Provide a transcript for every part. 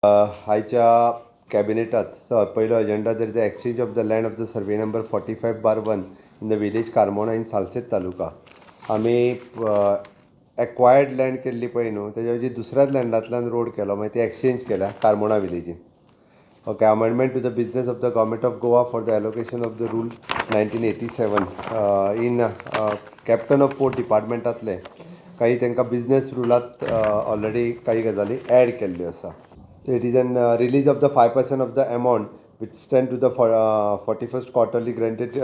आयच्या कॅबिनेटात पयलो एजेंडा दर the exchange of the land of the survey number 45/1 in the village Carmona in Salcete taluka. आमी acquired land केल्ली पळय न्हू, तेज्या जी दुसऱ्याच लँडांतल्यान रोड केलो, मागीर ती एक्सचेंज केल्या कार्मोणा विलेजीन. Okay. Amendment to the business of the government of Goa for the allocation of the rule 1987 in captain of port डिपार्टमेंटांतले काही तांकां बिजनेस रुलांत ऑलरेडी काही गजाली ॲड केल्ल्यो आसा. It is an release of the 5% of the amount which stand to the 41st quarterly granted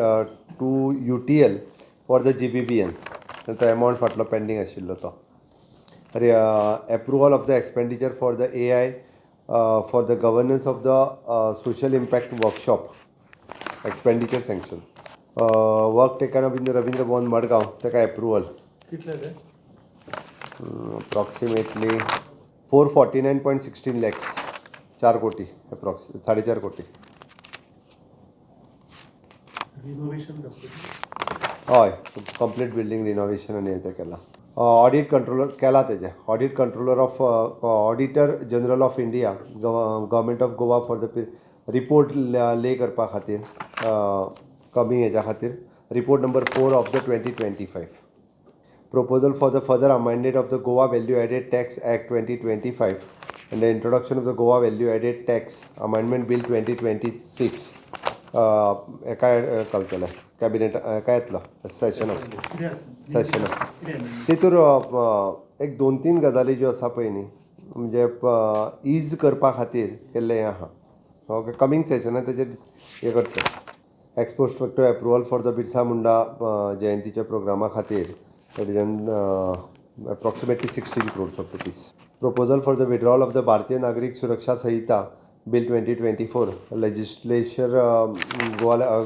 to UTL for the GBBN. तो amount फाटलो pending आशिल्लो तो. Approval of the expenditure for the AI for the governance of the social impact workshop. Expenditure sanction. Work taken up in the Ravindra Bhavan, Madgaon. ताका approval. Approximately 449.16 lakhs. 4 कोटी approx 4.5 कोटी. हय, complete building renovation आनी हें केलां. Audit controller केला तेजें. Audit controller of auditor general of India government of Goa for the report ले करपा खातीर कमी हेज्या खातीर report number 4 of the 2025. Proposal for the further amendment of the Goa Value Added Tax Act 2025 and the introduction of the Goa Value Added Tax Amendment Bill 2026 एका केलें cabinet एका येतलो सेशन तितूर एक 2-3 गजाली ज्यो आसा पळय न्ही, म्हणजे इज करपा खातीर केल्लें हें आहा. ओके. कमींग सेशनान तेजेर हें करचें. Ex post facto approval for the Birsa Munda जयंतीच्या प्रोग्रामा खातीर. That is approximately 16 crores of rupees. Proposal for the withdrawal of the Bharatiya Nagrik Suraksha Sahita Bill 2024. Legislature Goa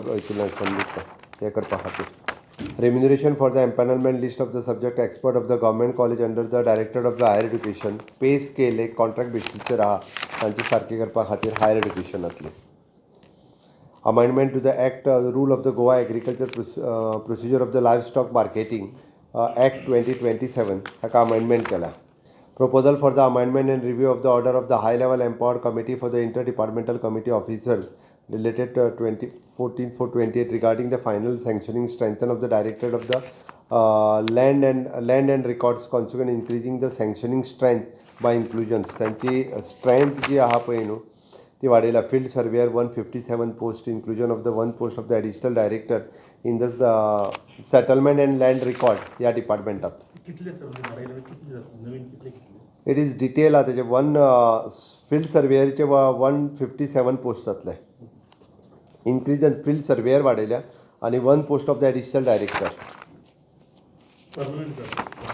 remuneration for the empanelment list of the subject expert of the government college under the Directorate of the Higher Education. Pay scale एक contract basis चे राहा तांची सारकी करपा खातीर higher एड्युकेशनांतली. Amendment to the Act rule of the Goa Agriculture procedure of the livestock marketing. Act 2027 हाका amendment केला. Proposal for the amendment and review of the order of the high level empowered committee for the interdepartmental committee officers related to 2014-428 regarding the final sanctioning strengthen of the directorate of the land and records consequent increasing the sanctioning strength by inclusions. त्यांची strength जी आहा पळय न्हू ती वाडयला. Field surveyor 157 post, inclusion of the 1 post of the additional director in the settlement and land record या डिपार्टमेंटात. It is detail आहा तेजे. 1 field सर्वेयरचे 157 पोस्ट जातले. इन्क्रीज फील्ड सर्वेयर वाडयल्या आनी 1 post of the additional director.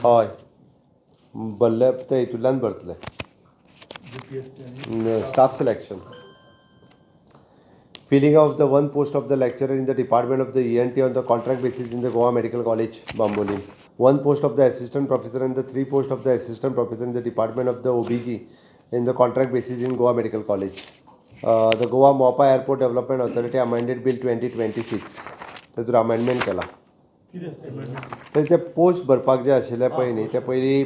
हय, भरले ते हितूंतल्यान भरतले. Staff selection. Filling of the 1 post of the lecturer in the department of the ENT on the contract basis in the Goa Medical College, Bambolin. 1 post of the assistant professor and the 3 post of the assistant professor in the department of the OBG in the contract basis in Goa Medical College. The Goa Mopa Airport Development Authority amended Bill 2026. तातूंत amendment केला. ते post भरपाक जे आशिल्ले पळय न्ही, ते पयलीं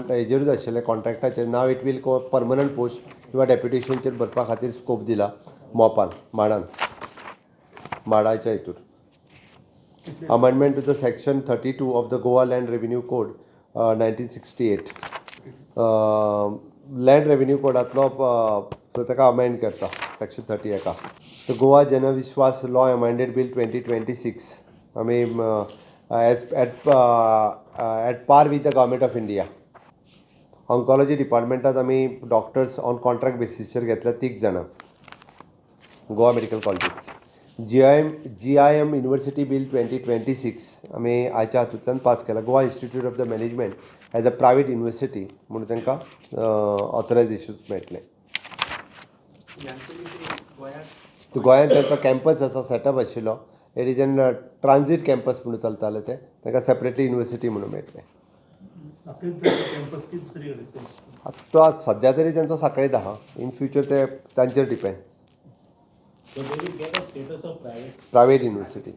हेजेरूच आशिल्ले कॉन्ट्रॅक्टाचेर. नाव इट वील परमनंट पोस्ट किंवा डेप्युटेशनचेर भरपा खातीर स्कोप दिला मोपान माडाच्या हितूर. Amendment to the section 32 of the Goa land revenue code 1968. Land revenue कोडांतलो ताका अमेंड करता सेक्शन 30 एका. The Goa Janvishwas law amended bill 2026. आमी at par with the government of India. Oncology डिपार्टमेंटात आमी डॉक्टर्स ऑन कॉन्ट्रॅक्ट बेसिसचेर घेतल्या 3 जाणां गोवा मेडिकल कॉलेजींत. GIM युनिवर्सिटी बिल 2026 आमी आयच्या हातूंतल्यान पास केला. Goa institute of the management as a private university म्हणून तांकां ऑथरायजेशन्स मेळटलें. गोंयांत तांचो कॅम्पस आसा सेटअप आशिल्लो. It is an transit campus म्हणून चलताले ते. ताका सेपरेटली युनिवर्सिटी म्हणून मेळटलें. आतां सद्या तरी तांचो सांखळेत आहा. इन फ्युचर ते तांचेर डिपेंड. Private university.